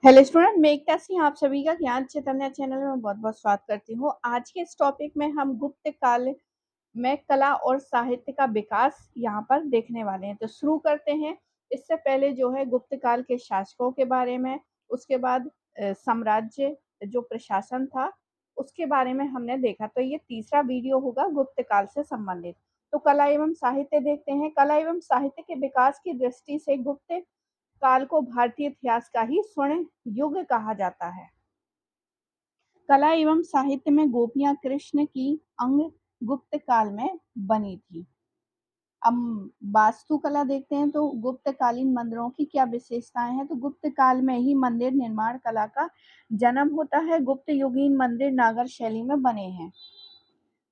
Hello student, मैं एकता सिंह आप सभी का ज्ञान चैतन्य चैनल में बहुत-बहुत स्वागत करती हूँ। आज के इस टॉपिक में हम गुप्त काल में कला और साहित्य का विकास यहाँ पर देखने वाले हैं। तो शुरू करते हैं। इससे पहले जो है गुप्त काल के शासकों के बारे में, उसके बाद साम्राज्य जो प्रशासन था, उसके बारे में हमने देखा। तो ये तीसरा वीडियो होगा गुप्त काल से संबंधित। तो कला एवं साहित्य देखते हैं। कला एवं साहित्य के विकास की दृष्टि से गुप्त काल को भारतीय इतिहास का ही स्वर्ण युग कहा जाता है। कला एवं साहित्य में गोपियां कृष्ण की अंग गुप्त काल में बनी थी। अब वास्तुकला देखते हैं तो गुप्तकालीन मंदिरों की क्या विशेषताएं हैं। तो गुप्त काल में ही मंदिर निर्माण कला का जन्म होता है। गुप्त युगीन मंदिर नागर शैली में बने हैं।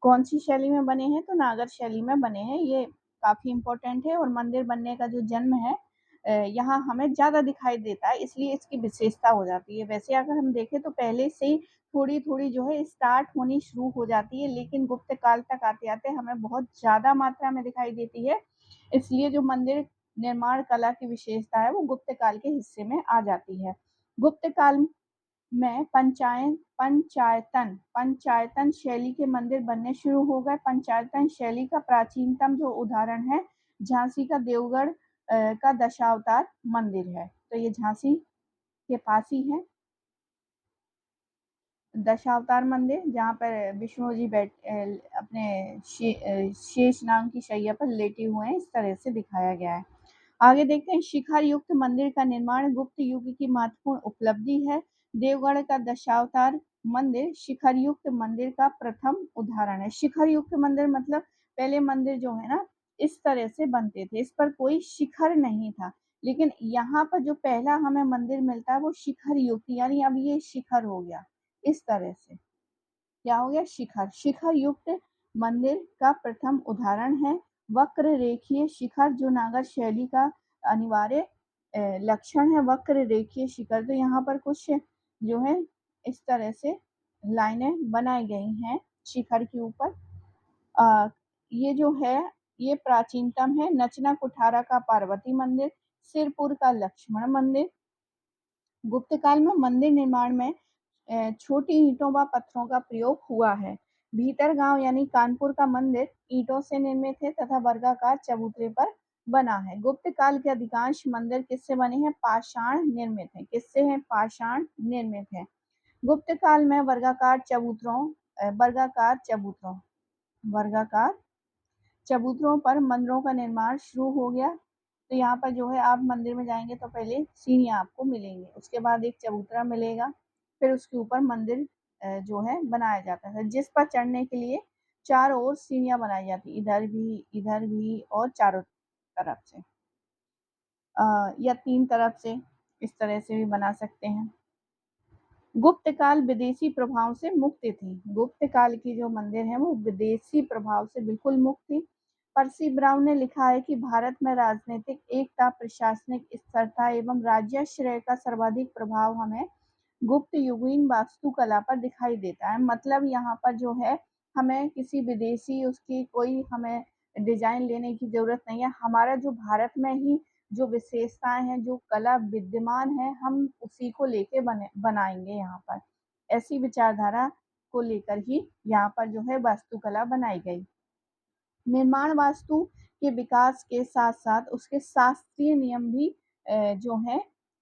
कौन सी शैली में बने हैं? तो नागर शैली में बने हैं। ये काफी इम्पोर्टेंट है। और मंदिर बनने का जो जन्म है यहाँ हमें ज्यादा दिखाई देता है, इसलिए इसकी विशेषता हो जाती है। वैसे अगर हम देखें तो पहले से ही थोड़ी थोड़ी जो है स्टार्ट होनी शुरू हो जाती है, लेकिन गुप्त काल तक आते आते हमें बहुत ज्यादा मात्रा में दिखाई देती है। इसलिए जो मंदिर निर्माण कला की विशेषता है वो गुप्त काल के हिस्से में आ जाती है। गुप्त काल में पंचायतन शैली के मंदिर बनने शुरू हो गए। पंचायतन शैली का प्राचीनतम जो उदाहरण है झांसी का देवगढ़ का दशावतार मंदिर है। तो ये झांसी के पास ही है दशावतार मंदिर, जहाँ पर विष्णु जी अपने शेष नाग की शैया पर लेटे हुए हैं। इस तरह से दिखाया गया है। आगे देखते हैं। शिखर युक्त मंदिर का निर्माण गुप्त युग की महत्वपूर्ण उपलब्धि है। देवगढ़ का दशावतार मंदिर शिखर युक्त मंदिर का प्रथम उदाहरण है। शिखर युक्त मंदिर मतलब पहले मंदिर जो है ना इस तरह से बनते थे, इस पर कोई शिखर नहीं था। लेकिन यहाँ पर जो पहला हमें मंदिर मिलता है वो शिखर युक्त, यानी अब ये शिखर हो गया। इस तरह से क्या हो गया? शिखर। शिखर युक्त मंदिर का प्रथम उदाहरण है वक्र रेखीय शिखर, जो नागर शैली का अनिवार्य लक्षण है। वक्र रेखीय शिखर, तो यहाँ पर कुछ जो है इस तरह से लाइनें बनाई गई हैं शिखर के ऊपर। ये जो है ये प्राचीनतम है। नचना कुठारा का पार्वती मंदिर, सिरपुर का लक्ष्मण मंदिर। गुप्त काल में मंदिर निर्माण में छोटी ईंटों व पत्थरों का प्रयोग हुआ है। भीतर गांव यानी कानपुर का मंदिर ईंटों से निर्मित है तथा वर्गाकार चबूतरे पर बना है। गुप्त काल के अधिकांश मंदिर किससे बने हैं? पाषाण निर्मित है। किससे हैं? पाषाण निर्मित है। गुप्त काल में वर्गाकार चबूतरों पर मंदिरों का निर्माण शुरू हो गया। तो यहाँ पर जो है आप मंदिर में जाएंगे तो पहले सीढ़ियाँ आपको मिलेंगी, उसके बाद एक चबूतरा मिलेगा, फिर उसके ऊपर मंदिर जो है बनाया जाता है, जिस पर चढ़ने के लिए चारों ओर सीढ़ियाँ बनाई जाती, इधर भी और चारों तरफ से या 3 तरफ से, इस तरह से भी बना सकते हैं। गुप्त काल विदेशी प्रभाव से मुक्त थी। गुप्त काल की जो मंदिर है वो विदेशी प्रभाव से बिल्कुल मुक्त थी। पर्सी ब्राउन ने लिखा है कि भारत में राजनीतिक एकता, प्रशासनिक स्थिरता एवं राज्याश्रय का सर्वाधिक प्रभाव हमें गुप्त युगीन वास्तुकला पर दिखाई देता है। मतलब यहाँ पर जो है हमें किसी विदेशी उसकी कोई हमें डिजाइन लेने की जरूरत नहीं है। हमारा जो भारत में ही जो विशेषताएं हैं, जो कला विद्यमान है, हम उसी को लेके बनाएंगे। यहाँ पर ऐसी विचारधारा को लेकर ही यहाँ पर जो है वास्तुकला बनाई गई। निर्माण वास्तु के विकास के साथ साथ उसके शास्त्रीय नियम भी जो है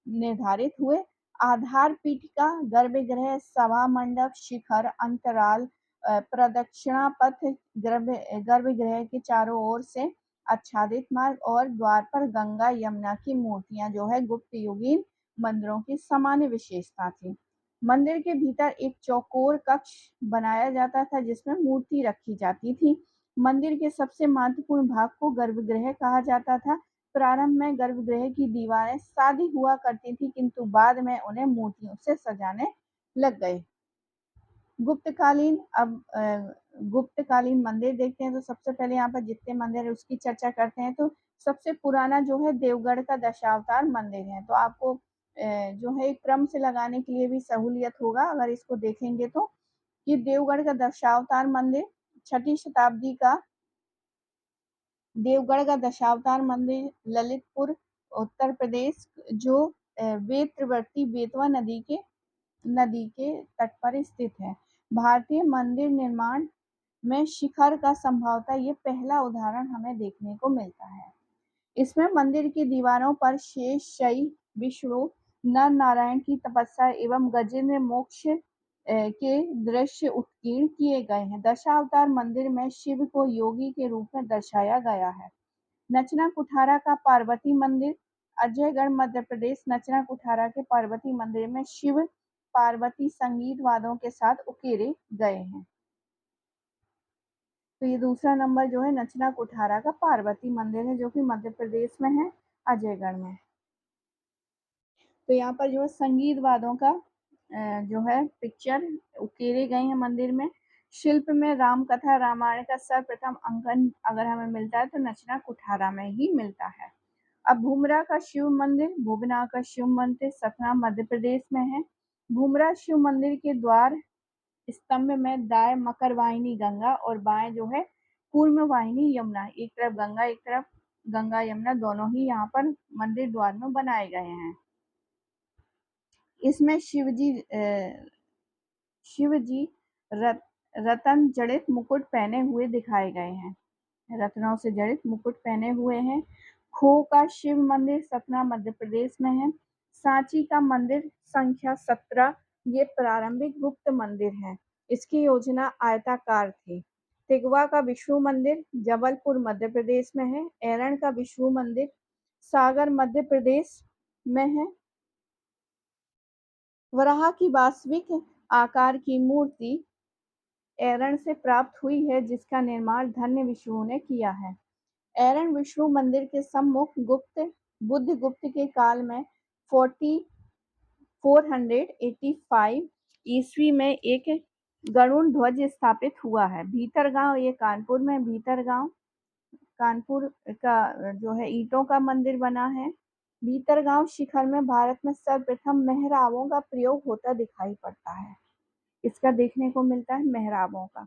निर्धारित हुए। आधार पीठिका, गर्भगृह, सभा मंडप, शिखर, अंतराल, प्रदक्षिणा पथ, गर्भगृह के चारों ओर से आच्छादित मार्ग और द्वार पर गंगा यमुना की मूर्तियां जो है गुप्त युगीन मंदिरों की सामान्य विशेषता थी। मंदिर के भीतर एक चौकोर कक्ष बनाया जाता था जिसमें मूर्ति रखी जाती थी। मंदिर के सबसे महत्वपूर्ण भाग को गर्भगृह कहा जाता था। प्रारंभ में गर्भगृह की दीवारें सादी हुआ करती थी, किंतु बाद में उन्हें मूर्तियों से सजाने लग गए। गुप्तकालीन मंदिर देखते हैं तो सबसे पहले यहाँ पर जितने मंदिर है उसकी चर्चा करते हैं। तो सबसे पुराना जो है देवगढ़ का दशावतार मंदिर है। तो आपको जो है क्रम से लगाने के लिए भी सहूलियत होगा अगर इसको देखेंगे तो। कि देवगढ़ का दशावतार मंदिर 6ठी शताब्दी का देवगढ़ का दशावतार मंदिर ललितपुर उत्तर प्रदेश जो वेत्रवर्ती बेतवा नदी के तट पर स्थित है। भारतीय मंदिर निर्माण में शिखर का संभवतः ये पहला उदाहरण हमें देखने को मिलता है। इसमें मंदिर की दीवारों पर शेष शयी विष्णु नर नारायण की तपस्या एवं गजेंद्र मोक्ष के दृश्य उत्कीर्ण किए गए हैं। दशावतार मंदिर में शिव को योगी के रूप में दर्शाया गया है। नचना कुठारा का पार्वती मंदिर अजयगढ़ मध्य प्रदेश। नचना कुठारा के पार्वती मंदिर में शिव पार्वती संगीत वाद्यों के साथ उकेरे गए हैं। तो ये दूसरा नंबर जो है नचना कुठारा का पार्वती मंदिर है, जो कि मध्य प्रदेश में है, अजयगढ़ में। तो यहाँ पर जो है संगीत वाद्यों का जो है पिक्चर उकेरे गए हैं मंदिर में। शिल्प में राम कथा रामायण का सर्वप्रथम अंकन अगर हमें मिलता है तो नचना कुठारा में ही मिलता है। अब भूमरा का शिव मंदिर, भुवना का शिव मंदिर सतना मध्य प्रदेश में है। भूमरा शिव मंदिर के द्वार स्तंभ में दाएं मकर वाहिनी गंगा और बाएं जो है पूर्व वाहिनी यमुना, एक तरफ गंगा यमुना दोनों ही यहाँ पर मंदिर द्वार में बनाए गए हैं। इसमें शिवजी रतन जड़ित मुकुट पहने हुए दिखाए गए हैं, रत्नों से जड़ित मुकुट पहने हुए हैं। खो का शिव मंदिर सतना मध्य प्रदेश में है। सांची का मंदिर संख्या 17 ये प्रारंभिक गुप्त मंदिर है। इसकी योजना आयताकार थी। तिगवा का विष्णु मंदिर जबलपुर मध्य प्रदेश में है। एरण का विष्णु मंदिर सागर मध्य प्रदेश में है। वराह की वास्तविक आकार की मूर्ति एरण से प्राप्त हुई है, जिसका निर्माण धन्य विष्णु ने किया है। एरण विष्णु मंदिर के सम्मुख बुद्धगुप्त के काल में 485 ईस्वी में एक गरुड़ ध्वज स्थापित हुआ है। भीतरगांव ये कानपुर में, कानपुर का जो है ईंटों का मंदिर बना है। भीतरगांव शिखर में भारत में सर्वप्रथम मेहराबों का प्रयोग होता दिखाई पड़ता है। इसका देखने को मिलता है मेहराबों का।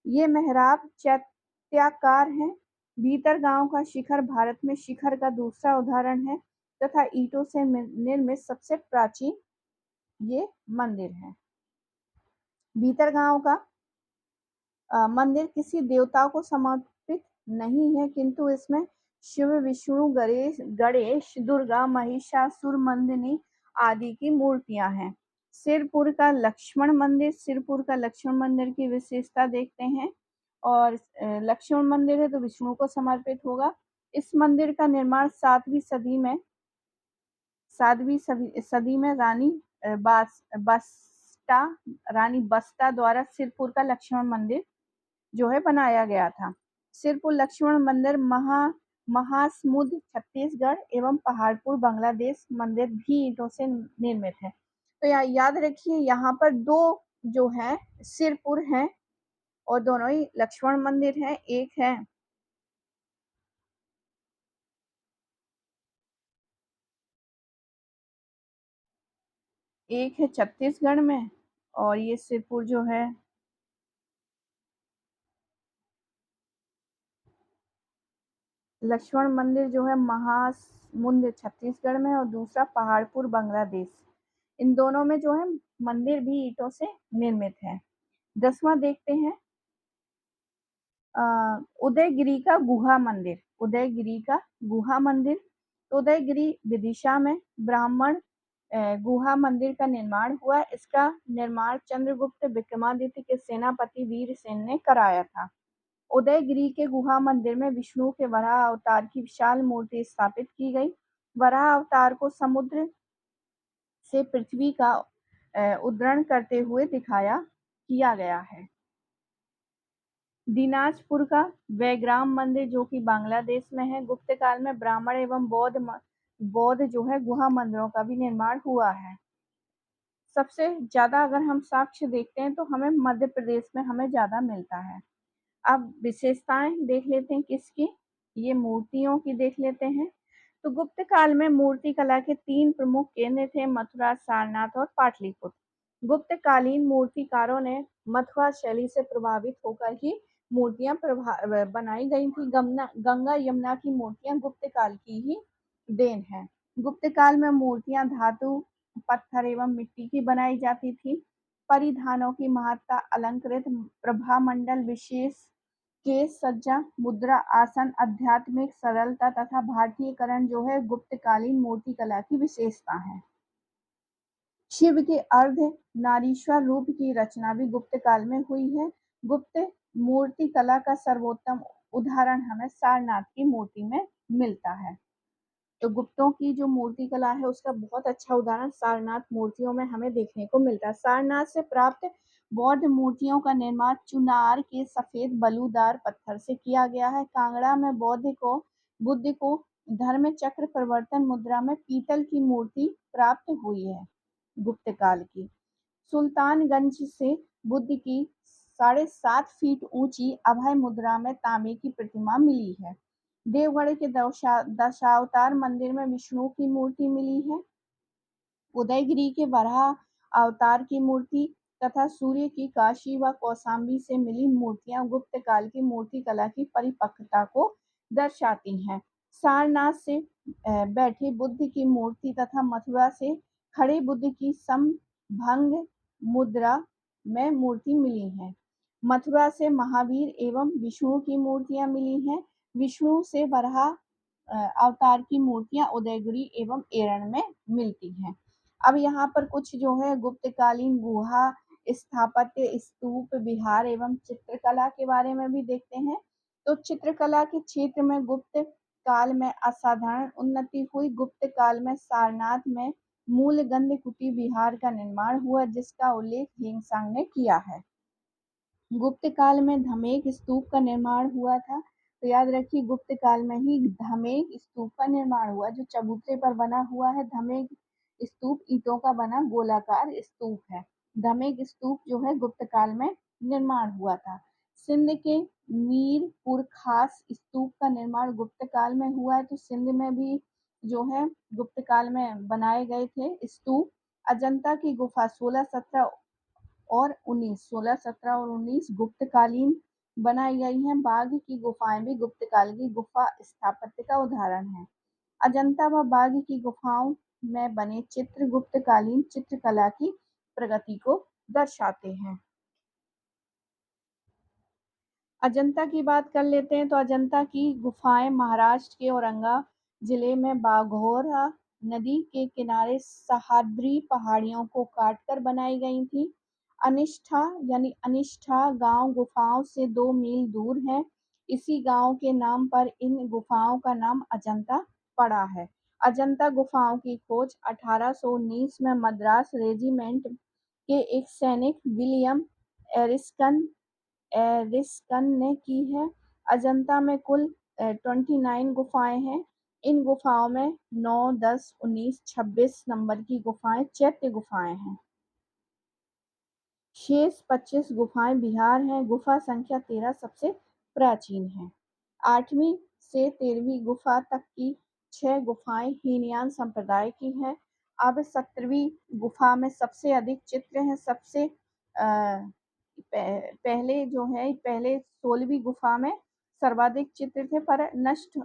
ये मेहराब चैत्याकार है। भीतरगांव का शिखर भारत में शिखर का दूसरा उदाहरण है तथा ईंटों से निर्मित सबसे प्राचीन ये मंदिर है। भीतरगांव का मंदिर किसी देवता को समर्पित नहीं है, किंतु इसमें शिव विष्णु गणेश दुर्गा महिषासुरमर्दिनी आदि की मूर्तियां हैं। सिरपुर का लक्ष्मण मंदिर की विशेषता देखते हैं। और लक्ष्मण मंदिर है तो विष्णु को समर्पित होगा। इस मंदिर का निर्माण 7वीं सदी में रानी बस्ता द्वारा सिरपुर का लक्ष्मण मंदिर जो है बनाया गया था। सिरपुर लक्ष्मण मंदिर महासमुंद छत्तीसगढ़ एवं पहाड़पुर बांग्लादेश मंदिर भी ईंटों से निर्मित है। तो याद रखिए यहाँ पर 2 जो है सिरपुर हैं और दोनों ही लक्ष्मण मंदिर हैं। एक है छत्तीसगढ़ में और ये सिरपुर जो है लक्ष्मण मंदिर जो है महासमुंद छत्तीसगढ़ में और दूसरा पहाड़पुर बांग्लादेश। इन दोनों में जो है मंदिर भी ईंटों से निर्मित है। 10वां देखते हैं उदयगिरी का गुहा मंदिर। तो उदयगिरी विदिशा में ब्राह्मण गुहा मंदिर का निर्माण हुआ। इसका निर्माण चंद्रगुप्त विक्रमादित्य के सेनापति वीरसेन ने कराया था। उदयगिरी के गुहा मंदिर में विष्णु के वराह अवतार की विशाल मूर्ति स्थापित की गई। वराह अवतार को समुद्र से पृथ्वी का उद्धरण करते हुए किया गया है। दिनाजपुर का वैग्राम मंदिर जो कि बांग्लादेश में है। गुप्त काल में ब्राह्मण एवं बौद्ध जो है गुहा मंदिरों का भी निर्माण हुआ है। सबसे ज्यादा अगर हम साक्ष्य देखते हैं तो हमें मध्य प्रदेश में हमें ज्यादा मिलता है। अब विशेषताएं देख लेते हैं किसकी, ये मूर्तियों की देख लेते हैं। तो गुप्त काल में मूर्ति कला के 3 प्रमुख केंद्र थे, मथुरा, सारनाथ और पाटलिपुत्र। गुप्त कालीन मूर्तिकारों ने मथुरा शैली से प्रभावित होकर ही मूर्तियां बनाई गई थी। गंगा यमुना की मूर्तियां गुप्त काल की ही देन है। गुप्त काल में मूर्तियां धातु, पत्थर एवं मिट्टी की बनाई जाती थी। परिधानों की महत्ता, अलंकृत प्रभामंडल, विशेष केश सज्जा, मुद्रा, आसन, आध्यात्मिक सरलता तथा भारतीयकरण जो है गुप्तकालीन मूर्तिकला की विशेषता है। शिव के अर्ध नारीश्वर रूप की रचना भी गुप्त काल में हुई है। गुप्त मूर्ति कला का सर्वोत्तम उदाहरण हमें सारनाथ की मूर्ति में मिलता है। तो गुप्तों की जो मूर्ति कला है उसका बहुत अच्छा उदाहरण सारनाथ मूर्तियों में हमें देखने को मिलता है। सारनाथ से प्राप्त बौद्ध मूर्तियों का निर्माण चुनार के सफेद बलूदार पत्थर से किया गया है। कांगड़ा में बुद्ध को धर्म चक्र प्रवर्तन मुद्रा में पीतल की मूर्ति प्राप्त हुई है गुप्त काल की। सुल्तानगंज से बुद्ध की 7.5 फीट ऊंची अभय मुद्रा में तांबे की प्रतिमा मिली है। देवगढ़ के दशावतार मंदिर में विष्णु की मूर्ति मिली है। उदयगिरी के वराह अवतार की मूर्ति तथा सूर्य की काशी व कौशाम्बी से मिली मूर्तियां गुप्त काल की मूर्ति कला की परिपक्वता को दर्शाती हैं। सारनाथ से बैठे बुद्ध की मूर्ति तथा मथुरा से खड़े बुद्ध की समभंग मुद्रा में मूर्ति मिली है। मथुरा से महावीर एवं विष्णु की मूर्तियां मिली हैं। विष्णु से वराह अवतार की मूर्तियां उदयगिरी एवं एरण में मिलती हैं। अब यहाँ पर कुछ जो है गुप्तकालीन गुहा स्थापत्य, स्तूप, विहार एवं चित्रकला के बारे में भी देखते हैं। तो चित्रकला के क्षेत्र में गुप्त काल में असाधारण उन्नति हुई। गुप्त काल में सारनाथ में मूल गंधकुटी विहार का निर्माण हुआ, जिसका उल्लेख ह्वेनसांग ने किया है। गुप्त काल में धमेक स्तूप का निर्माण हुआ था। तो याद रखिए गुप्त काल में ही धमेक स्तूप का निर्माण हुआ, जो चबूतरे पर बना हुआ है। धमेक स्तूप ईंटों का बना गोलाकार स्तूप है। धमेक स्तूप जो है गुप्त काल में निर्माण हुआ था। सिंध के मीरपुर खास स्तूप का निर्माण गुप्त काल में हुआ है। तो सिंध में भी जो है गुप्त काल में बनाए गए थे स्तूप। अजंता की गुफा 16, 17 और 19 16, 17 और 19 गुप्तकालीन बनाई गई हैं। बाघ की गुफाएं भी गुप्त काल की गुफा स्थापत्य का उदाहरण है। अजंता व बाघ की गुफाओं में बने चित्र गुप्तकालीन चित्रकला की प्रगति को दर्शाते हैं। अजंता की बात कर लेते हैं। तो अजंता की गुफाएं महाराष्ट्र के औरंगा जिले में बाघोरा नदी के किनारे सह्याद्री पहाड़ियों को काटकर बनाई गई थी। अनिष्ठा गांव गुफाओं से 2 मील दूर है। इसी गांव के नाम पर इन गुफाओं का नाम अजंता पड़ा है। अजंता गुफाओं की खोज 1819 में मद्रास रेजिमेंट के एक सैनिक विलियम एरिस्कन ने की है। अजंता में कुल 29 गुफाएं हैं। इन गुफाओं में 9, 10, 19, 26 नंबर की गुफाएं चैत्य गुफाएं हैं। शेष 25 गुफाएं बिहार हैं। गुफा संख्या 13 सबसे प्राचीन है। 8वीं से 13वीं गुफा तक की 6 गुफाएं हीनयान संप्रदाय की हैं। अब 17वीं गुफा में सबसे अधिक चित्र हैं। सबसे पहले 16वीं गुफा में सर्वाधिक चित्र थे, पर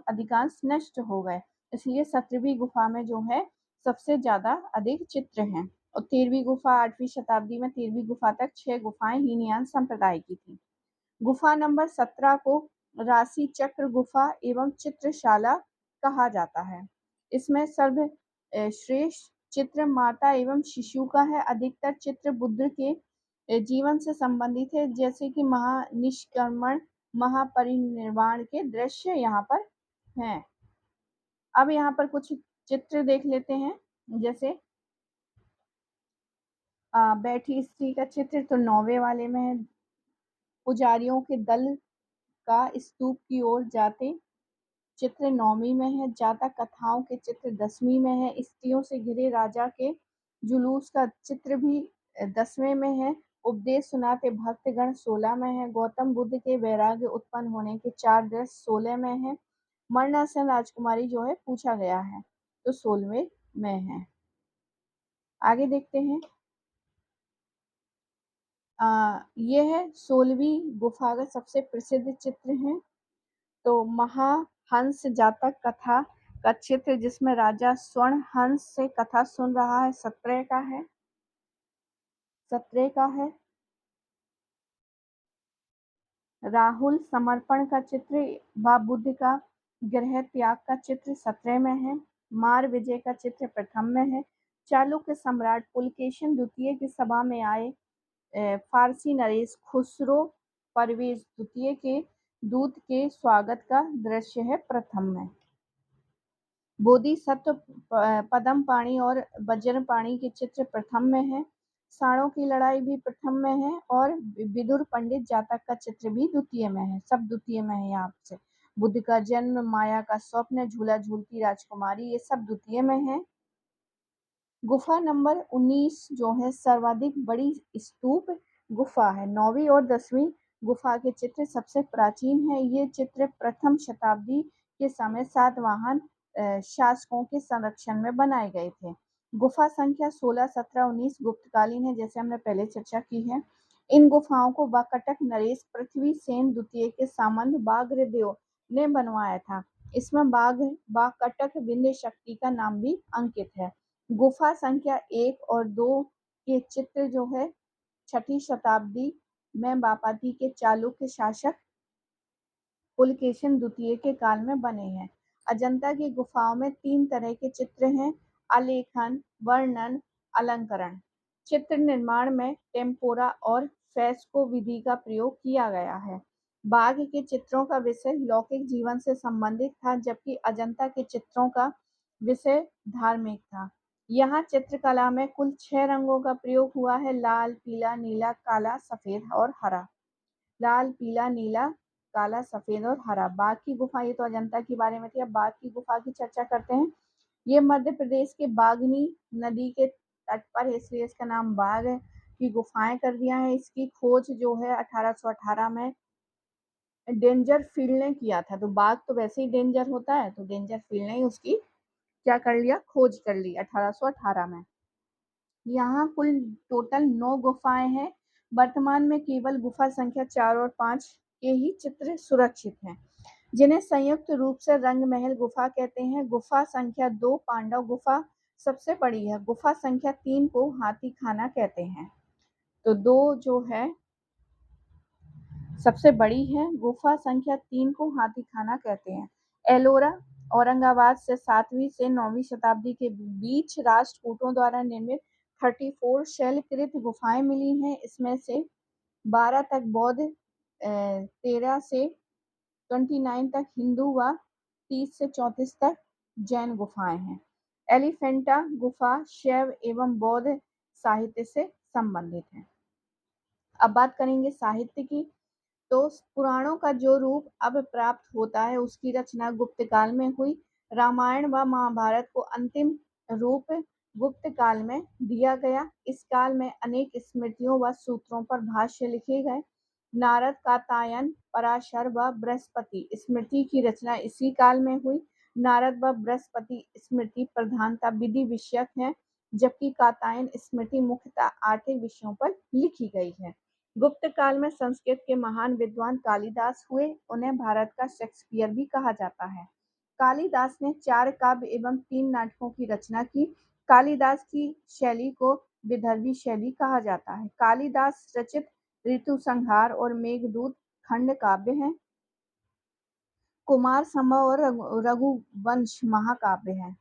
अधिकांश नष्ट हो गए। इसलिए 17वीं गुफा में जो है सबसे ज्यादा अधिक चित्र हैं। और 13वीं गुफा 8वीं शताब्दी में 13वीं गुफा तक 6 गुफाएं हीनयान संप्रदाय की थी। गुफा नंबर 17 को राशि चक्र गुफा एवं चित्रशाला कहा जाता है। इसमें सर्वश्रेष्ठ चित्र माता एवं शिशु का है। अधिकतर चित्र बुद्ध के जीवन से संबंधित है, जैसे कि महानिष्क्रमण, महापरिनिर्वाण के दृश्य यहाँ पर हैं। अब यहाँ पर कुछ चित्र देख लेते हैं। जैसे बैठी स्त्री का चित्र तो 9वें वाले में है। पुजारियों के दल का स्तूप की ओर जाते चित्र 9वीं में है। जातक कथाओं के चित्र 10वीं में है। स्त्रियों से घिरे राजा के जुलूस का चित्र भी 10वें में है। उपदेश सुनाते भक्तगण 16 में है। गौतम बुद्ध के वैराग्य उत्पन्न होने के 4 दृश्य 16 में है। मरणासन राजकुमारी जो है पूछा गया है तो 16वें में है। आगे देखते हैं। यह 16वीं गुफा का सबसे प्रसिद्ध चित्र है। तो महाहंस जातक का चित्र जिसमें राजा स्वर्ण हंस से कथा सुन रहा है, सत्रह का है। राहुल समर्पण का चित्र व बुद्ध का गृह त्याग का चित्र 17 में है। मार विजय का चित्र प्रथम में है। चालुक्य सम्राट पुलकेशिन द्वितीय की सभा में आए फारसी नरेश खुसरो परवेज द्वितीय के दूत के स्वागत का दृश्य है प्रथम में। बोधिसत्व पद्म पाणि और वज्र पाणि के चित्र प्रथम में है। साणों की लड़ाई भी प्रथम में है और विदुर पंडित जातक का चित्र भी द्वितीय में है। सब द्वितीय में है यहाँ से। बुद्ध का जन्म, माया का स्वप्न, झूला झूलती राजकुमारी, ये सब द्वितीय में है। गुफा नंबर 19 जो है सर्वाधिक बड़ी स्तूप गुफा है। 9वीं और 10वीं गुफा के चित्र सबसे प्राचीन है। ये चित्र प्रथम शताब्दी के समय सातवाहन शासकों के संरक्षण में बनाए गए थे। गुफा संख्या 16, 17, 19 गुप्तकालीन है, जैसे हमने पहले चर्चा की है। इन गुफाओं को वाकटक नरेश पृथ्वी सेन द्वितीय के सामंत बाघदेव ने बनवाया था। इसमें वाकटक विंध्य शक्ति का नाम भी अंकित है। गुफा संख्या 1 और 2 के चित्र जो है 6ठी शताब्दी में वापाती के चालुक्य शासक पुलकेशिन द्वितीय के काल में बने हैं। अजंता की गुफाओं में 3 तरह के चित्र हैं: आलेखन, वर्णन, अलंकरण। चित्र निर्माण में टेम्पोरा और फ्रेस्को विधि का प्रयोग किया गया है। बाघ के चित्रों का विषय लौकिक जीवन से संबंधित था, जबकि अजंता के चित्रों का विषय धार्मिक था। यहाँ चित्रकला में कुल 6 रंगों का प्रयोग हुआ है: लाल, पीला, नीला, काला, सफेद और हरा। लाल, पीला, नीला, काला, सफेद और हरा। बाघ की गुफा, ये तो अजंता के बारे में थी। अब बाघ की गुफा की चर्चा करते हैं। ये मध्य प्रदेश के बागनी नदी के तट पर है, इसलिए इसका नाम बाघ की गुफाएं कर दिया है। इसकी खोज जो है 1818 में डेंजर फील्ड ने किया था। तो बाघ तो वैसे ही डेंजर होता है, तो डेंजर फील्ड ने ही उसकी क्या कर लिया, खोज कर ली 1818 में। यहाँ कुल टोटल 9 गुफाएं हैं। वर्तमान में केवल गुफा संख्या 4 और 5 के ही चित्र सुरक्षित हैं, जिन्हें संयुक्त रूप से रंग महल गुफा कहते हैं। गुफा संख्या 2 पांडव गुफा सबसे बड़ी है। गुफा संख्या 3 को हाथी खाना कहते हैं। तो 2 जो है सबसे बड़ी है। गुफा संख्या 3 को हाथी खाना कहते हैं। एलोरा औरंगाबाद से 7वीं से 9वीं शताब्दी के बीच राष्ट्रकूटों द्वारा निर्मित 34 शैलकृत गुफाएं मिली हैं। इसमें से 12 तक बौद्ध, 13 से 29 तक हिंदू व 30 से 34 तक जैन गुफाएं हैं। एलिफेंटा गुफा शैव एवं बौद्ध साहित्य से संबंधित है। अब बात करेंगे साहित्य की। तो पुराणों का जो रूप अब प्राप्त होता है, उसकी रचना गुप्त काल में हुई। रामायण व महाभारत को अंतिम रूप गुप्त काल में दिया गया। इस काल में अनेक स्मृतियों व सूत्रों पर भाष्य लिखे गए। नारद, कात्यायन, पराशर व बृहस्पति स्मृति की रचना इसी काल में हुई। नारद व बृहस्पति स्मृति प्रधानता विधि विषयक है, जबकि कात्यायन स्मृति मुख्यतः आर्थिक विषयों पर लिखी गई है। गुप्त काल में संस्कृत के महान विद्वान कालिदास हुए। उन्हें भारत का शेक्सपियर भी कहा जाता है। कालिदास ने 4 काव्य एवं 3 नाटकों की रचना की। कालिदास की शैली को विदर्भी शैली कहा जाता है। कालिदास रचित ऋतु संहार और मेघदूत खंड काव्य हैं। कुमार संभव और रघुवंश महाकाव्य हैं।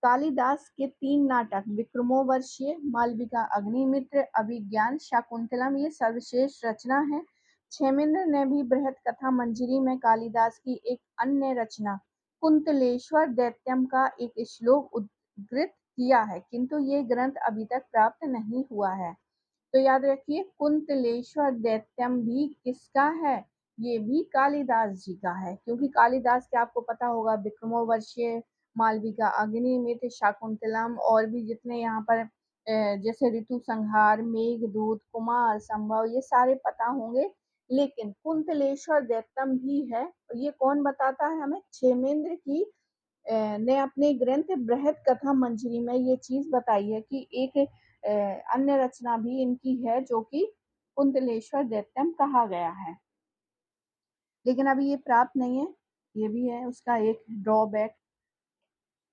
कालिदास के 3 नाटक विक्रमोर्वशीय, मालविका अग्निमित्र, अभिज्ञान शाकुंतलम ये सर्वश्रेष्ठ रचना है। क्षेमेंद्र ने भी बृहत कथा मंजरी में कालिदास की एक अन्य रचना कुंतलेश्वर दैत्यम का एक श्लोक उद्धृत किया है, किंतु ये ग्रंथ अभी तक प्राप्त नहीं हुआ है। तो याद रखिए, कुंतलेश्वर दैत्यम भी किसका है? ये भी कालिदास जी का है, क्योंकि कालिदास के आपको पता होगा विक्रमोर्वशीय, मालविका अग्निमित्र, शाकुंतलम और भी जितने यहाँ पर जैसे ऋतु संहार, मेघदूत, कुमार संभव, ये सारे पता होंगे। लेकिन कुंतलेश्वर दैत्यम भी है। ये कौन बताता है हमें? क्षेमेंद्र की ने अपने ग्रंथ बृहत कथा मंजरी में ये चीज बताई है कि एक अन्य रचना भी इनकी है, जो कि कुंतलेश्वर दैत्यम कहा गया है, लेकिन अभी ये प्राप्त नहीं है। ये भी है उसका एक ड्रॉबैक।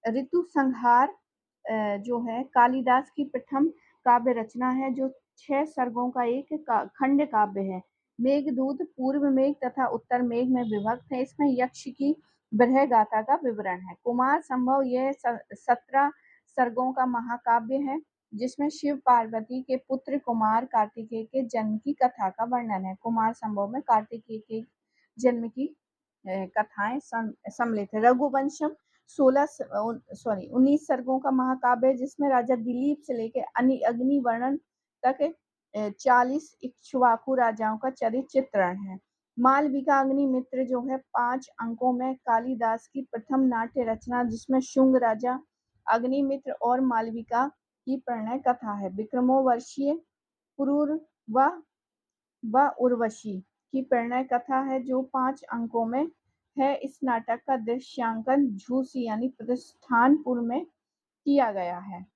ऋतु संहार जो है कालिदास की प्रथम काव्य रचना है जो 6 सर्गों का एक खंड काव्य है। मेघदूत पूर्व मेघ तथा उत्तर मेघ में विभक्त है। इसमें यक्ष की बृह गाथा का विवरण है। कुमार संभव यह 17 सर्गों का महाकाव्य है जिसमें शिव पार्वती के पुत्र कुमार कार्तिकेय के जन्म की कथा का वर्णन है। कुमार संभव में कार्तिकेय के जन्म की कथाएं सम्मिलित है। रघुवंशम 19 सर्गों का महाकाव्य है जिसमें राजा दिलीप से लेकर अग्नि वर्णन तक 40 इक्ष्वाकु राजाओं का चित्रण है। मालविका अग्निमित्र जो है 5 अंकों में कालिदास की प्रथम नाट्य रचना जिसमें शुंग राजा अग्निमित्र और मालविका की प्रणय कथा है। विक्रमोर्वशीय पुरूरवा व उर्वशी की प्रणय कथा है जो 5 अंकों में है। इस नाटक का दृश्यांकन झूसी यानी प्रतिष्ठानपुर में किया गया है।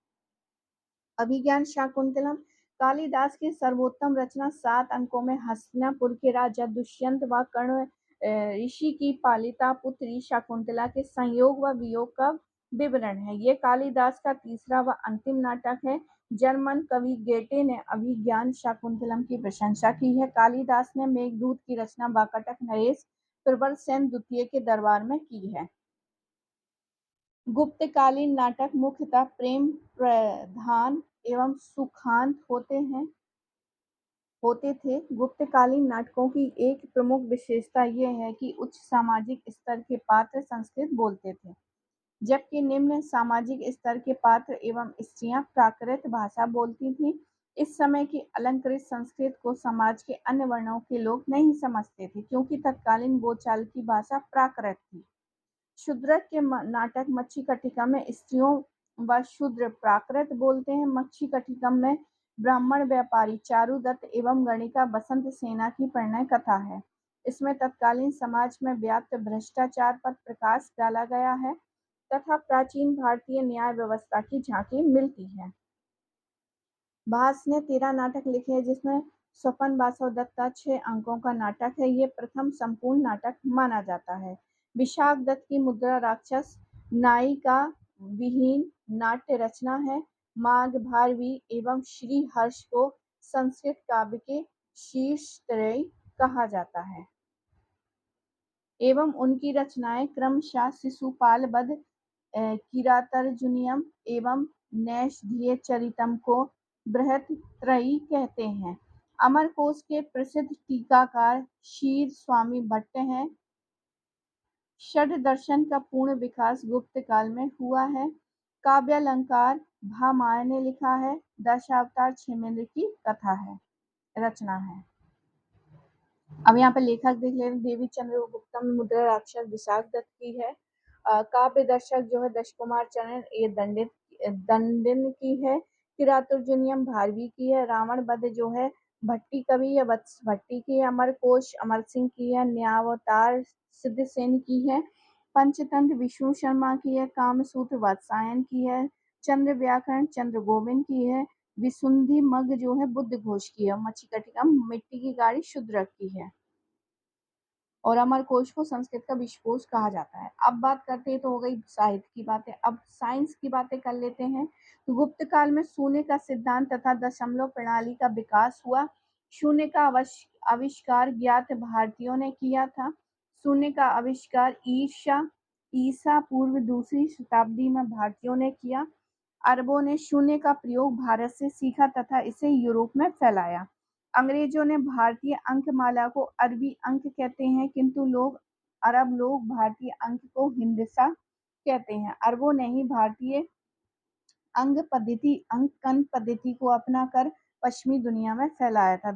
अभिज्ञान शाकुंतलम कालिदास की सर्वोत्तम रचना 7 अंकों में हस्तिनापुर के राजा दुष्यंत व कर्ण ऋषि की पालिता पुत्री शाकुंतला के संयोग व वियोग का विवरण है। ये कालिदास का तीसरा व अंतिम नाटक है। जर्मन कवि गेटे ने अभिज्ञान शाकुंतलम की प्रशंसा की है। कालिदास ने मेघदूत की रचना वाकाटक नरेश प्रबलसेन द्वितीय के दरबार में की है। गुप्तकालीन नाटक मुख्यतः प्रेम प्रधान एवं सुखांत होते थे। गुप्तकालीन नाटकों की एक प्रमुख विशेषता ये है कि उच्च सामाजिक स्तर के पात्र संस्कृत बोलते थे जबकि निम्न सामाजिक स्तर के पात्र एवं स्त्रियां प्राकृत भाषा बोलती थीं। इस समय की अलंकृत संस्कृत को समाज के अन्य वर्णों के लोग नहीं समझते थे क्योंकि तत्कालीन बोलचाल की भाषा प्राकृत थी। शूद्रक के नाटक मच्छीकटिका में स्त्रियों व शूद्र प्राकृत बोलते हैं। मच्छीकटिकम में ब्राह्मण व्यापारी चारुदत्त एवं गणिका बसंत सेना की प्रणय कथा है। इसमें तत्कालीन समाज में व्याप्त भ्रष्टाचार पर प्रकाश डाला गया है तथा प्राचीन भारतीय न्याय व्यवस्था की झांकी मिलती है। भास ने 13 नाटक लिखे हैं जिसमें स्वपन वासव दत्त का 6 अंकों का नाटक है। ये प्रथम संपूर्ण नाटक माना जाता है। विशाख दत्त की मुद्रा राक्षस नायिका विहीन नाट्य रचना है। माघ भारवी एवं श्री हर्ष को संस्कृत काव्य के शीर्षत्रयी कहा जाता है एवं उनकी रचनाएं क्रमशः शिशुपाल वध किरातार्जुनीयम एवं नैषधीय चरितम को बृहत्त्रयी कहते हैं। अमरकोश के प्रसिद्ध टीकाकार क्षीर स्वामी भट्ट हैं। षड्दर्शन का पूर्ण विकास गुप्त काल में हुआ है। काव्यालंकार भामाय ने लिखा है। दशावतार क्षेमेंद्र की कथा है रचना है। अब यहाँ पे लेखक देख ले देवी चंद्र गुप्तम मुद्रा राक्षस विशाख दत्त की है। काव्य दर्शक जो है दशकुमार चरण ये दंडिन की है। किरातार्जुनीयम भारवी की है। रावण वध जो है भट्टी कवि या वत्स भट्टी की है। अमरकोश अमर सिंह की है। न्यायावतार सिद्धसेन की है। पंचतंत्र विष्णु शर्मा की है। कामसूत्र वात्सायन की है। चंद्र व्याकरण चंद्र गोविंद की है। विसुंधी मग जो है बुद्ध घोष की है। मच्छीकटिकम मिट्टी की गाड़ी शूद्रक की है और अमरकोश को संस्कृत का विश्वकोश कहा जाता है। अब बात करते हैं तो हो गई साहित्य की बातें। अब साइंस की बातें कर लेते हैं। तो गुप्त काल में शून्य का सिद्धांत तथा दशमलव प्रणाली का विकास हुआ। शून्य का आविष्कार ज्ञात भारतीयों ने किया था। शून्य का आविष्कार ईसा पूर्व दूसरी शताब्दी में भारतीयों ने किया। अरबों ने शून्य का प्रयोग भारत से सीखा तथा इसे यूरोप में फैलाया। अंग्रेजों ने भारतीय अंकमाला को अरबी अंक कहते हैं किंतु अरब लोग भारतीय अंक को हिंदसा कहते हैं। अरबों ने ही भारतीय अंकन पद्धति को अपनाकर पश्चिमी दुनिया में फैलाया था।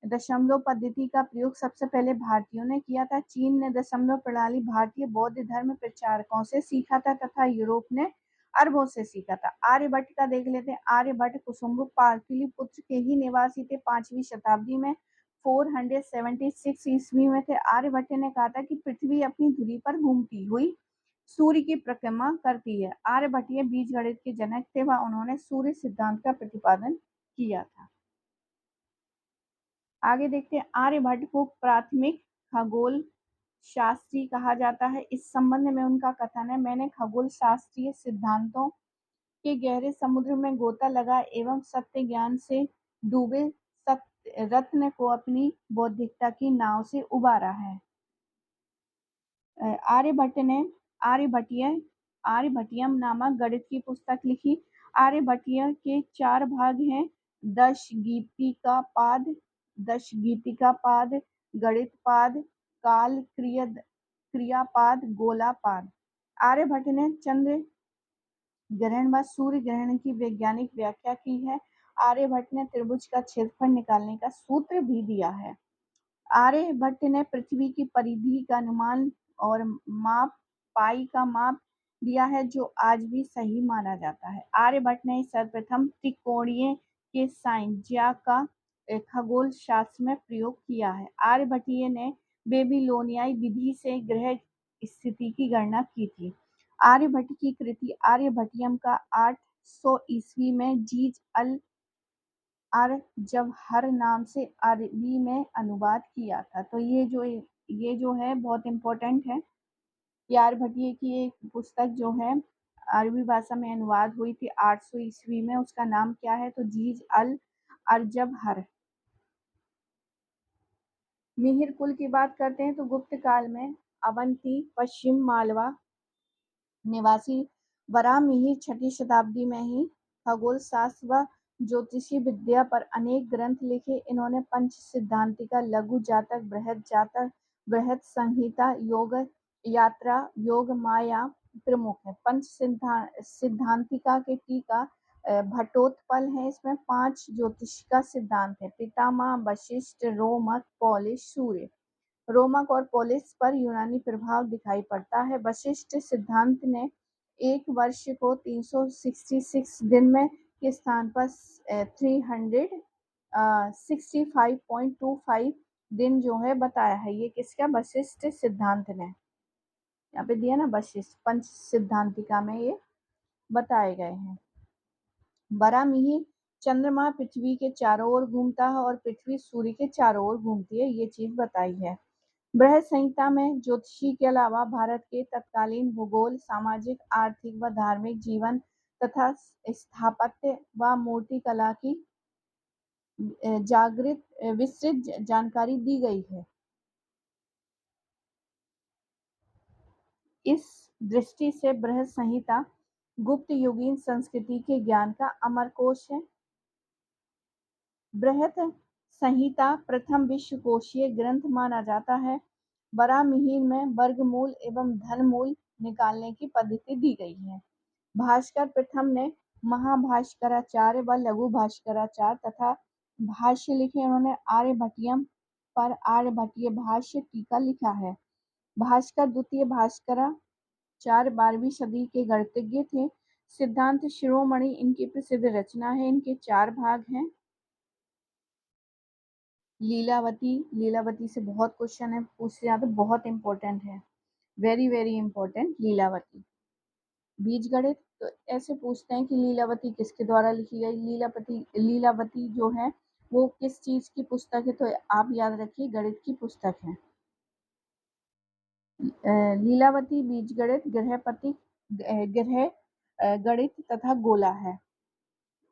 दशमलव पद्धति का प्रयोग सबसे पहले भारतीयों ने किया था। चीन ने दशमलव प्रणाली भारतीय बौद्ध धर्म प्रचारकों से सीखा था तथा यूरोप ने अरबों से सीखा था। आर्यभट्ट का देख लेते हैं। आर्यभट्ट कुसुम्ब पाटलिपुत्र के ही निवासी थे। 5वीं शताब्दी में 476 ईस्वी में थे। आर्यभट्ट ने कहा था कि पृथ्वी अपनी धुरी पर घूमती हुई सूर्य की परिक्रमा करती है। आर्यभट्ट बीजगणित के जनक थे व उन्होंने सूर्य सिद्धांत का प्रतिपादन किया था। आगे देखते हैं। आर्यभट्ट को प्राथमिक खगोल शास्त्री कहा जाता है। इस संबंध में उनका कथन है, मैंने खगोल शास्त्रीय सिद्धांतों के गहरे समुद्र में गोता लगा एवं सत्य ज्ञान से डूबे सत्य रत्न को अपनी बौद्धिकता की नाव से उबारा है। आर्यभट्ट ने आर्यभट्टीय आर्यभट्टियम नामक गणित की पुस्तक लिखी। आर्यभट्टीय के 4 भाग हैं, दशगीतिकापाद, दशगीतिकापाद, गणितपाद, काल क्रियापाद, गोलापाद। आर्यभट्ट ने चंद्र ग्रहण व सूर्य ग्रहण की वैज्ञानिक व्याख्या की है। आर्यभट्ट ने त्रिभुज का क्षेत्रफल निकालने का सूत्र भी दिया है। आर्यभट्ट ने पृथ्वी की परिधि का अनुमान और माप पाई का माप दिया है, जो आज भी सही माना जाता है। आर्यभट्ट ने सर्वप्रथम त्रिकोणीय के साइन ज्या का खगोल शास्त्र में प्रयोग किया है। आर्यभट्टीय ने बेबीलोनियाई विधि से ग्रह स्थिति की गणना की थी। आर्यभट्ट की कृति आर्यभट्टियम का 800 ईस्वी में जीज अल जब नाम से अरबी में अनुवाद किया था। तो ये जो है बहुत इम्पोर्टेंट है। यार भट्टिये की एक पुस्तक जो है अरबी भाषा में अनुवाद हुई थी 800 ईस्वी में, उसका नाम क्या है? तो जीज अल अरजब हर। मिहिर कुल की बात करते हैं तो गुप्त काल में अवंती पश्चिम मालवा निवासी वराहमिहिर 6ठी शताब्दी में ही खगोल शास्त्र व ज्योतिषी विद्या पर अनेक ग्रंथ लिखे। इन्होंने पंच सिद्धांतिका, लघु जातक, बृहत संहिता, योग यात्रा, योग माया प्रमुख है। पंच सिद्धांतिका के टीका भट्टोत्पल है। इसमें 5 ज्योतिष का सिद्धांत है, पितामह, वशिष्ठ, रोमक, पौलिश, सूर्य। रोमक और पोलिस पर यूनानी प्रभाव दिखाई पड़ता है। वशिष्ठ सिद्धांत ने एक वर्ष को 366 दिन में के स्थान पर 365.25 दिन जो है बताया है। ये किसका? वशिष्ठ सिद्धांत ने। यहाँ पे दिया ना वशिष्ठ, पंच सिद्धांतिका में ये बताए गए हैं। वराहमिहिर चंद्रमा पृथ्वी के चारों ओर घूमता है और पृथ्वी सूर्य के चारों ओर घूमती है, ये चीज बताई है। बृहत संहिता में ज्योतिषी के अलावा भारत के तत्कालीन भूगोल, सामाजिक, आर्थिक व धार्मिक जीवन तथा स्थापत्य व मूर्तिकला की विस्तृत जानकारी दी गई है। इस दृष्टि से बृहत संहिता गुप्त युगीन संस्कृति के ज्ञान का अमरकोश है। बृहत संहिता प्रथम विश्वकोशीय ग्रंथ माना जाता है। वराहमिहिर में वर्गमूल एवं धनमूल निकालने की पद्धति दी गई है। भास्कर प्रथम ने महाभास्कराचार्य व लघु भास्कराचार्य तथा भाष्य लिखे। उन्होंने आर्यभट्टियम पर आर्यभट्टीय भाष्य टीका लिखा है। भास्कर द्वितीय भास्कराचार्य 12वीं सदी के गणितज्ञ थे। सिद्धांत शिरोमणि इनकी प्रसिद्ध रचना है। इनके 4 भाग हैं। लीलावती से बहुत क्वेश्चन है पूछे जाते, बहुत इंपॉर्टेंट है, वेरी वेरी इंपॉर्टेंट। लीलावती बीज गणित, तो ऐसे पूछते हैं कि लीलावती किसके द्वारा लिखी गई। लीलावती जो है वो किस चीज की पुस्तक है? तो आप याद रखिए गणित की पुस्तक है। लीलावती बीज गणित, ग्रह गणित तथा गोला है।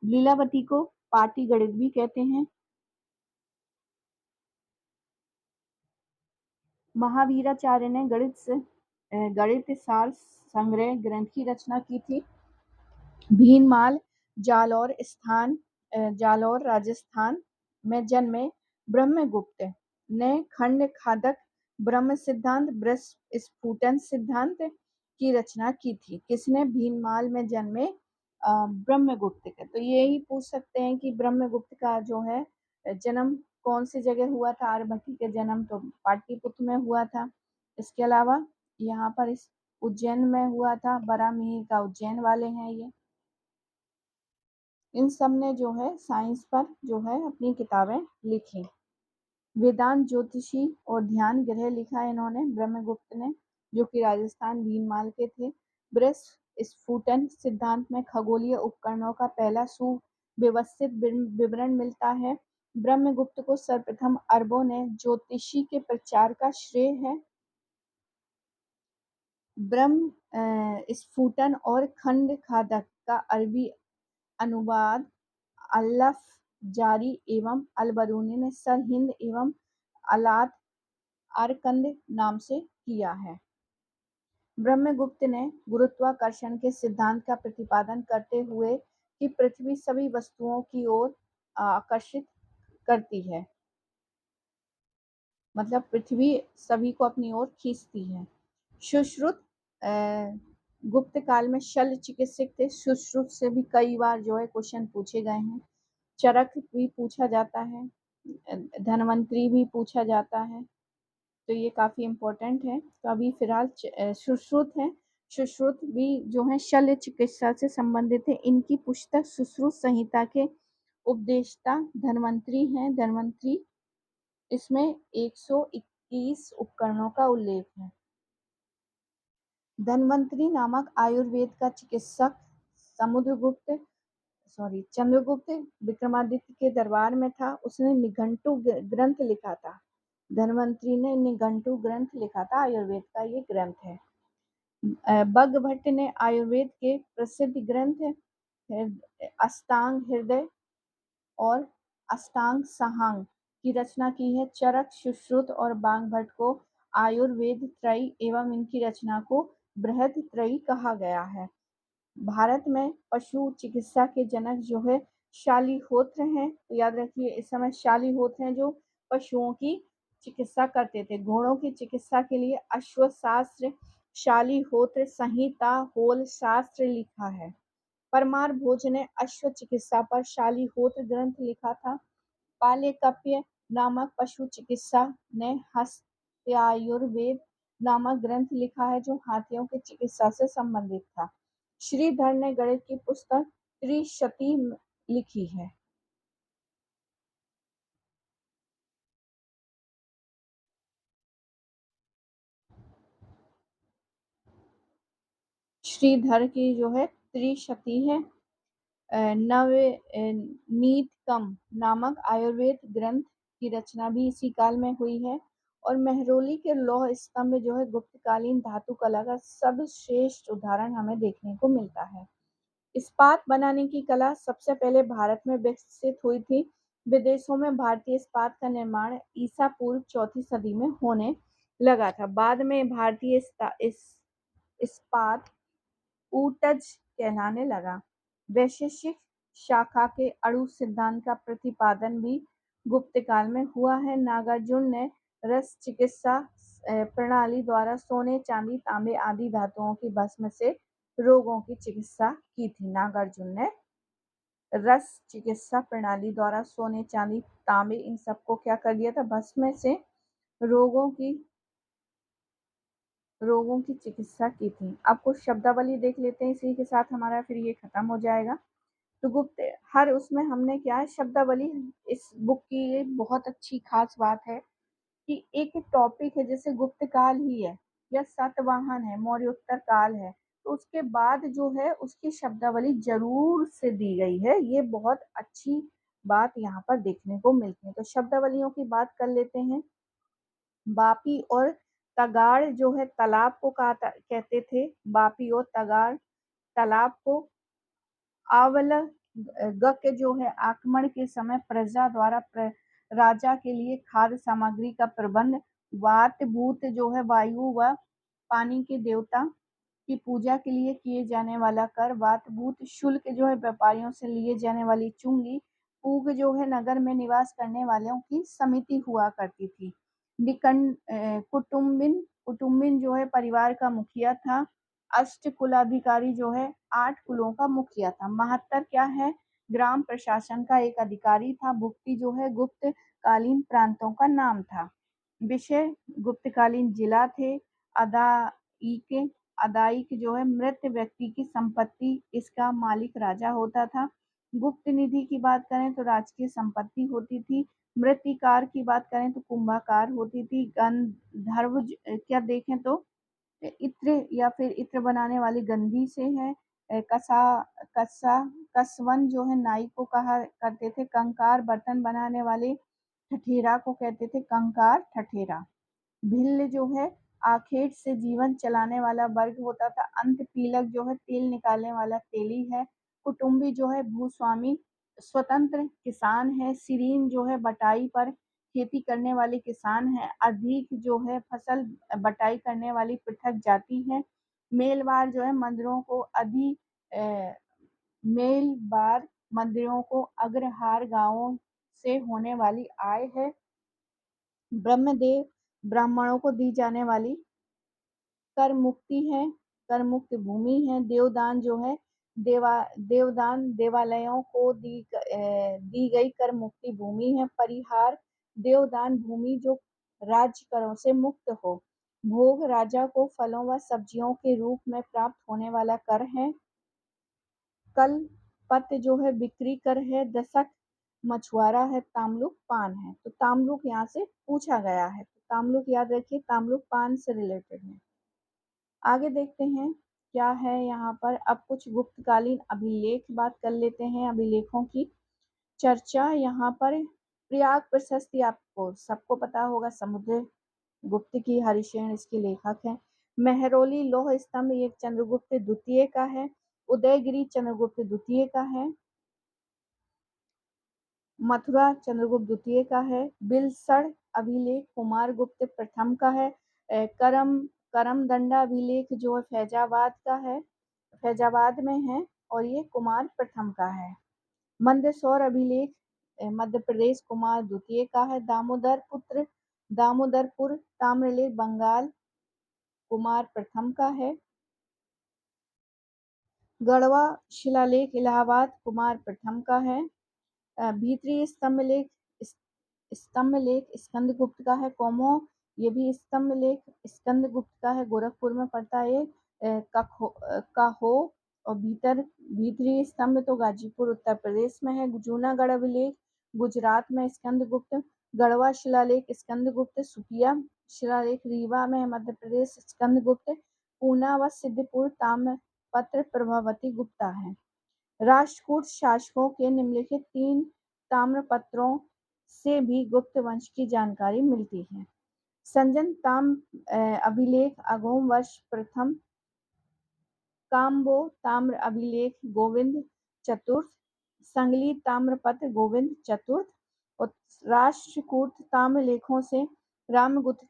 लीलावती को पाटी गणित भी कहते हैं। महावीराचार्य ने गणित सार संग्रह ग्रंथ की रचना की थी। भीनमाल जालौर राजस्थान में जन्मे ब्रह्मगुप्त ने खंड खादक ब्रह्म सिद्धांत, स्फुटन सिद्धांत की रचना की थी। किसने? भीनमाल में जन्मे ब्रह्मगुप्त के। तो यही पूछ सकते हैं कि ब्रह्मगुप्त का जो है जन्म कौन सी जगह हुआ था? आर्यभट्ट के जन्म तो पाटलिपुत्र में हुआ था। इसके अलावा यहाँ पर इस उज्जैन में हुआ था। वराहमिहिर का उज्जैन वाले हैं ये। इन सब ने जो है साइंस पर जो है अपनी किताबें लिखी। वेदांत, ज्योतिषी और ध्यान ग्रह लिखा इन्होंने ब्रह्मगुप्त ने, जो कि राजस्थान भीनमाल के थे। स्फुटन सिद्धांत में खगोलीय उपकरणों का पहला सुव्यवस्थित विवरण मिलता है। ब्रह्मगुप्त को सर्वप्रथम अरबों ने ज्योतिषी के प्रचार का श्रेय है। ब्रह्म स्फुटन और खंड खादक का अरबी अनुवाद अल्लफ जारी एवं अलबरूनी ने सर हिंद एवं अलात आरकंद नाम से किया है। ब्रह्मगुप्त ने गुरुत्वाकर्षण के सिद्धांत का प्रतिपादन करते हुए कि पृथ्वी सभी वस्तुओं की ओर आकर्षित करती है, मतलब पृथ्वी सभी को अपनी ओर खींचती है। सुश्रुत गुप्त काल में शल्य चिकित्सक थे। सुश्रुत से भी कई बार जो है क्वेश्चन पूछे गए हैं। चरक भी पूछा जाता है, धनवंतरी भी पूछा जाता है, तो ये काफी इम्पोर्टेंट है। तो अभी फिलहाल सुश्रुत है। सुश्रुत भी जो है शल्य चिकित्सा से संबंधित है। इनकी पुस्तक सुश्रुत संहिता के उपदेष्टा धनवंतरी हैं। धनवंतरी, इसमें 121 उपकरणों का उल्लेख है। धनवंतरी नामक आयुर्वेद का चिकित्सक चंद्रगुप्त विक्रमादित्य के दरबार में था। उसने निघंटु ग्रंथ लिखा था। धनवंतरी ने निघंटु ग्रंथ लिखा था, आयुर्वेद का ये ग्रंथ है। बगभट्ट ने आयुर्वेद के प्रसिद्ध ग्रंथ अष्टांग हृदय और अष्टांग सहांग की रचना की है। चरक, सुश्रुत और बागभट्ट को आयुर्वेद त्रयी एवं इनकी रचना को बृहद त्रयी कहा गया है। भारत में पशु चिकित्सा के जनक जो है शालिहोत्र हैं। तो याद रखिए, इस समय शालिहोत्र हैं जो पशुओं की चिकित्सा करते थे। घोड़ों की चिकित्सा के लिए अश्वशास्त्र, शालिहोत्र संहिता, होल शास्त्र लिखा है। परमार भोज ने अश्व चिकित्सा पर शालिहोत्र ग्रंथ लिखा था। पालेकप्य नामक पशु चिकित्सा ने हस्त्यायुर्वेद नामक ग्रंथ लिखा है, जो हाथियों की चिकित्सा से संबंधित था। श्रीधर ने गणित की पुस्तक त्रिशती लिखी है। श्रीधर की जो है त्रिशती है। नवनीतकम नामक आयुर्वेद ग्रंथ की रचना भी इसी काल में हुई है। और मेहरौली के लौह स्तंभ जो है गुप्तकालीन धातु कला का सर्वश्रेष्ठ उदाहरण हमें देखने को मिलता है। इस्पात बनाने की कला सबसे पहले भारत में विकसित हुई थी। विदेशों में भारतीय इस्पात का निर्माण ईसा पूर्व चौथी सदी में होने लगा था। बाद में भारतीय इस्पात ऊतज कहलाने लगा। वैशेषिक शाखा के अणु सिद्धांत का प्रतिपादन भी गुप्त काल में हुआ है। नागार्जुन ने रस चिकित्सा प्रणाली द्वारा सोने, चांदी, तांबे आदि धातुओं की भस्म से रोगों की चिकित्सा की थी। नागार्जुन ने रस चिकित्सा प्रणाली द्वारा सोने, चांदी, तांबे इन सबको क्या कर दिया था, भस्म से रोगों की चिकित्सा की थी। अब कुछ शब्दावली देख लेते हैं, इसी के साथ हमारा फिर ये खत्म हो जाएगा। तो गुप्त हर उसमें हमने क्या है, शब्दावली। इस बुक की ये बहुत अच्छी खास बात है कि एक टॉपिक है, जैसे गुप्त काल ही है या सातवाहन है, मौर्योत्तर काल है, तो उसके बाद जो है उसकी शब्दावली जरूर से दी गई है। ये बहुत अच्छी बात यहाँ पर देखने को मिलती है। तो शब्दावलियों की बात कर लेते हैं। बापी और तगाड़ जो है तालाब को कहते थे। बापी और तगाड़ तालाब को। आवल गक जो है आक्रमण के समय प्रजा द्वारा राजा के लिए खाद्य सामग्री का प्रबंध। वात भूत जो है वायु व पानी के देवता की पूजा के लिए किए जाने वाला कर। वात भूत शुल्क जो है व्यापारियों से लिए जाने वाली चुंगी। पूग जो है नगर में निवास करने वालों की समिति हुआ करती थी। कुटुम्बिन, कुटुम्बिन जो है परिवार का मुखिया था। अष्ट कुलाधिकारी जो है 8 कुलों का मुखिया था। महत्तर क्या है, ग्राम प्रशासन का एक अधिकारी था। भुक्ति जो है गुप्त कालीन प्रांतों का नाम था। विषय गुप्तकालीन जिला थे। अदाइक, अदाइक जो है मृत व्यक्ति की संपत्ति, इसका मालिक राजा होता था। गुप्त निधि की बात करें तो राजकीय संपत्ति होती थी। मृतिकार की बात करें तो कुंभकार होती थी। गंधर्व क्या देखें तो इत्र या फिर इत्र बनाने वाली गंधी से है। कसवन जो है नाई को कहा करते थे। कंकार बर्तन बनाने वाले ठठेरा को कहते थे कंकार ठठेरा। भिल्ल जो है आखेट से जीवन चलाने वाला वर्ग होता था। अंतपीलक जो है तेल निकालने वाला तेली है। कुटुंबी जो है भूस्वामी स्वतंत्र किसान है। सिरीन जो है बटाई पर खेती करने वाले किसान है। अधिक जो है फसल बटाई करने वाली पृथक जाति है। मेलवार जो है मंदिरों को मेलबार मंदिरों को अग्रहार गांवों से होने वाली आय है। ब्रह्मदेव ब्राह्मणों को दी जाने वाली कर मुक्ति है, कर मुक्त भूमि है। देवदान जो है देवदान देवालयों को दी गई कर मुक्ति भूमि है। परिहार देवदान भूमि जो राज्य करों से मुक्त हो। भोग राजा को फलों व सब्जियों के रूप में प्राप्त होने वाला कर है। कल पत जो है बिक्री कर है। दशक मछुआरा है। तामलुक पान है। तो तामलुक यहाँ से पूछा गया है, तो तामलुक याद रखिए, तामलुक पान से रिलेटेड है। आगे देखते हैं क्या है यहाँ पर। अब कुछ गुप्तकालीन अभिलेख बात कर लेते हैं। अभिलेखों की चर्चा यहाँ पर। प्रयाग प्रशस्ति आपको सबको पता होगा, समुद्र गुप्त की, हरिशेन इसके लेखक हैं। मेहरौली लौह स्तंभ ये चंद्रगुप्त द्वितीय का है। उदयगिरी चंद्रगुप्त द्वितीय का है। मथुरा चंद्रगुप्त द्वितीय का है। बिलसड़ अभिलेख कुमार गुप्त प्रथम का है। करमदंडा अभिलेख जो है फैजाबाद का है, फैजाबाद में है और ये कुमार प्रथम का है। मंदसौर अभिलेख मध्य प्रदेश कुमार द्वितीय का है। दामोदरपुर ताम्रलेख बंगाल कुमार प्रथम का है। गढ़वा शिलालेख इलाहाबाद कुमार प्रथम का है। भीतरी स्तंभलेख स्कंदगुप्त का है। कोमो ये भी स्तंभलेख स्कंदगुप्त का है, गोरखपुर में पड़ता है ये। काहो और भीतरी स्तंभ तो गाजीपुर उत्तर प्रदेश में है। जूनागढ़ अभिलेख गुजरात में स्कंदगुप्त। गढ़वा शिलालेख स्कंदगुप्त। सुकिया शिलालेख रीवा में मध्य प्रदेश स्कंदगुप्त। पूना व सिद्धपुर ताम्रपत्र प्रभावती गुप्ता है। राष्ट्रकूट शासकों के निम्नलिखित 3 ताम्रपत्रों से भी गुप्त वंश की जानकारी मिलती है। संजन अभिलेख अगोम वर्ष प्रथम। काम्बो ताम्र अभिलेख गोविंद चतुर्थ। संगली ताम्रपत्र गोविंद चतुर्थ। और राष्ट्रकूट ताम्रलेखों से रामगुप्त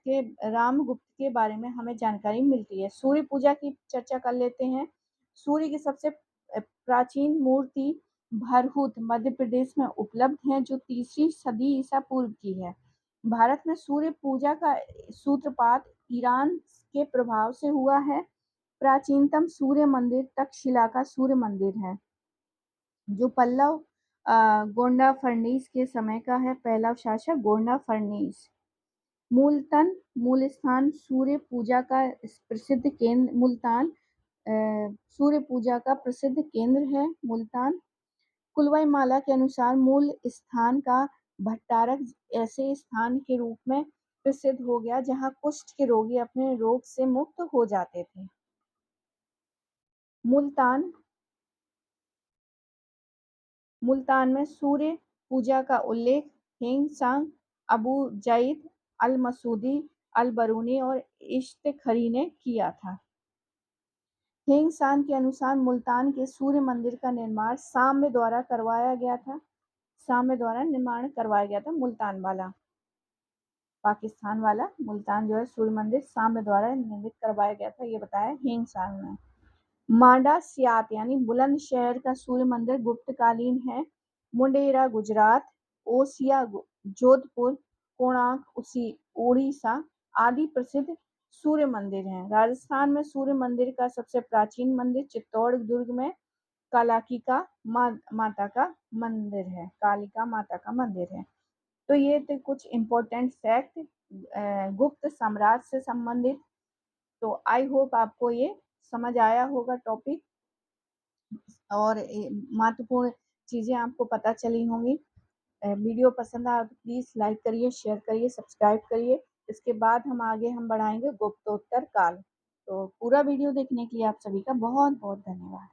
के बारे में हमें जानकारी मिलती है। सूर्य पूजा की चर्चा कर लेते हैं। सूर्य की सबसे प्राचीन मूर्ति भरहुत मध्य प्रदेश में उपलब्ध है, जो 3री सदी ईसा पूर्व की है। भारत में सूर्य पूजा का सूत्रपात ईरान के प्रभाव से हुआ है। प्राचीनतम सूर्य मंदिर तक्षशिला का सूर्य मंदिर है, जो पल्लव गोंडा फर्नीस के समय का है। पहला शासक गोंडा फर्नीस। मूल स्थान सूर्य पूजा का प्रसिद्ध केंद्र मुल्तान सूर्य पूजा का प्रसिद्ध केंद्र है मुल्तान। कुलवाई माला के अनुसार मूल स्थान का भट्टारक ऐसे स्थान के रूप में प्रसिद्ध हो गया जहां कुष्ठ के रोगी अपने रोग से मुक्त हो जाते थे। मुल्तान में सूर्य पूजा का उल्लेख हिंग-सांग, अबू जईद अल-मसूदी, अल-बरूनी और इश्तखरी ने किया था। हिंग-सांग के अनुसार मुल्तान के सूर्य मंदिर का निर्माण साम्य द्वारा करवाया गया था। साम्य द्वारा निर्माण करवाया गया था मुल्तान वाला, पाकिस्तान वाला मुल्तान जो है सूर्य मंदिर साम्य द्वारा निर्मित करवाया गया था, ये बताया हिंग-सांग ने। मांडा सियात यानी बुलंदशहर का सूर्य मंदिर गुप्तकालीन है। मुंडेरा गुजरात, ओसिया जोधपुर, कोणार्क उड़ीसा आदि प्रसिद्ध सूर्य मंदिर हैं। राजस्थान में सूर्य मंदिर का सबसे प्राचीन मंदिर चित्तौड़ दुर्ग में कालिका माता का मंदिर है। कालिका माता का मंदिर है। तो ये थे कुछ इम्पोर्टेंट फैक्ट गुप्त साम्राज्य से संबंधित। तो आई होप आपको ये समझ आया होगा टॉपिक और महत्वपूर्ण चीजें आपको पता चली होंगी। वीडियो पसंद आया तो प्लीज लाइक करिए, शेयर करिए, सब्सक्राइब करिए। इसके बाद हम बढ़ाएंगे गुप्तोत्तर काल। तो पूरा वीडियो देखने के लिए आप सभी का बहुत बहुत धन्यवाद।